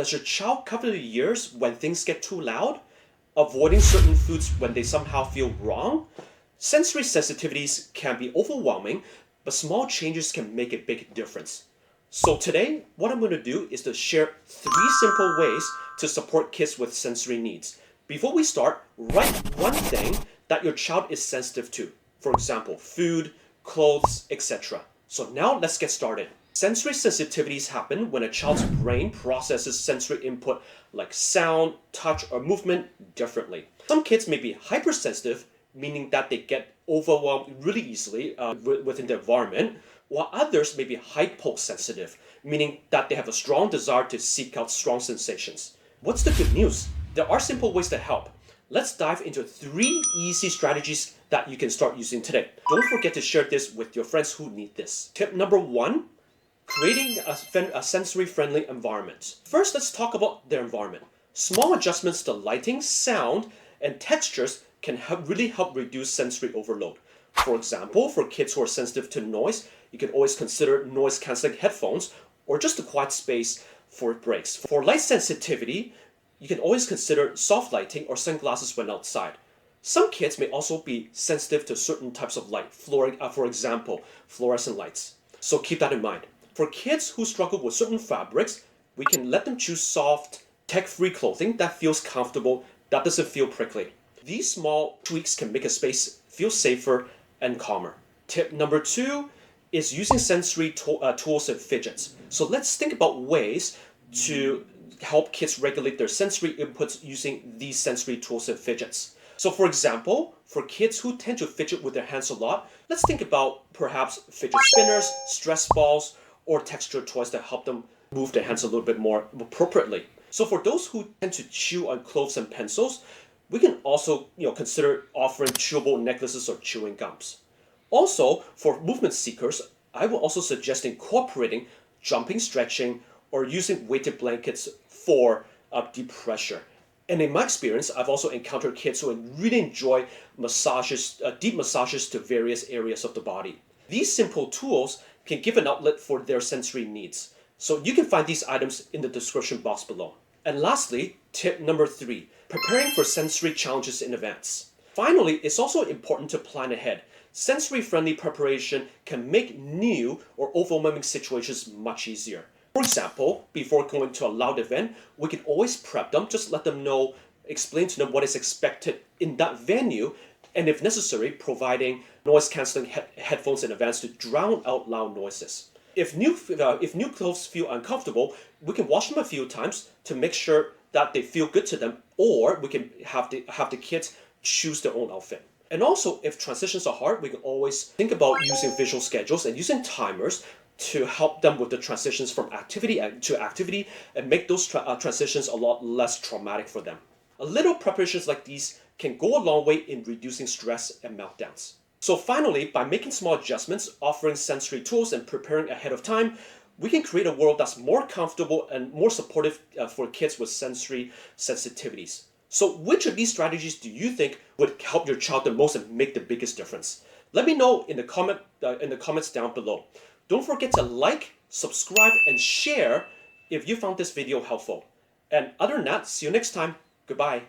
Does your child cover the ears when things get too loud? Avoiding certain foods when they somehow feel wrong? Sensory sensitivities can be overwhelming, but small changes can make a big difference. So today, what I'm going to do is to share 3 simple ways to support kids with sensory needs. Before we start, write one thing that your child is sensitive to. For example, food, clothes, etc. So now let's get started. Sensory sensitivities happen when a child's brain processes sensory input like sound, touch, or movement differently. Some kids may be hypersensitive, meaning that they get overwhelmed really easily within the environment, while others may be hyposensitive, meaning that they have a strong desire to seek out strong sensations. What's the good news? There are simple ways to help. Let's dive into 3 easy strategies that you can start using today. Don't forget to share this with your friends who need this. Tip number 1, creating a sensory-friendly environment. First, let's talk about their environment. Small adjustments to lighting, sound, and textures can really help reduce sensory overload. For example, for kids who are sensitive to noise, you can always consider noise-canceling headphones or just a quiet space for breaks. For light sensitivity, you can always consider soft lighting or sunglasses when outside. Some kids may also be sensitive to certain types of light, for example, fluorescent lights. So keep that in mind. For kids who struggle with certain fabrics, we can let them choose soft, tech-free clothing that feels comfortable, that doesn't feel prickly. These small tweaks can make a space feel safer and calmer. Tip number 2 is using sensory tools and fidgets. So let's think about ways to help kids regulate their sensory inputs using these sensory tools and fidgets. So for example, for kids who tend to fidget with their hands a lot, let's think about perhaps fidget spinners, stress balls, or texture toys that help them move their hands a little bit more appropriately. So for those who tend to chew on clothes and pencils, we can also consider offering chewable necklaces or chewing gums. Also, for movement seekers, I will also suggest incorporating jumping, stretching, or using weighted blankets for deep pressure. And in my experience, I've also encountered kids who really enjoy massages, deep massages to various areas of the body. These simple tools can give an outlet for their sensory needs. So you can find these items in the description box below. And lastly, tip number 3, preparing for sensory challenges in advance. Finally, it's also important to plan ahead. Sensory-friendly preparation can make new or overwhelming situations much easier. For example, before going to a loud event, we can always prep them, just let them know, explain to them what is expected in that venue, and if necessary, providing noise-canceling headphones in advance to drown out loud noises. If new clothes feel uncomfortable, we can wash them a few times to make sure that they feel good to them, or we can have the kids choose their own outfit. And also, if transitions are hard, we can always think about using visual schedules and using timers to help them with the transitions from activity to activity and make those transitions a lot less traumatic for them. A little preparations like these can go a long way in reducing stress and meltdowns. So finally, by making small adjustments, offering sensory tools, and preparing ahead of time, we can create a world that's more comfortable and more supportive for kids with sensory sensitivities. So which of these strategies do you think would help your child the most and make the biggest difference? Let me know in the comments down below. Don't forget to like, subscribe, and share if you found this video helpful. And other than that, see you next time. Goodbye.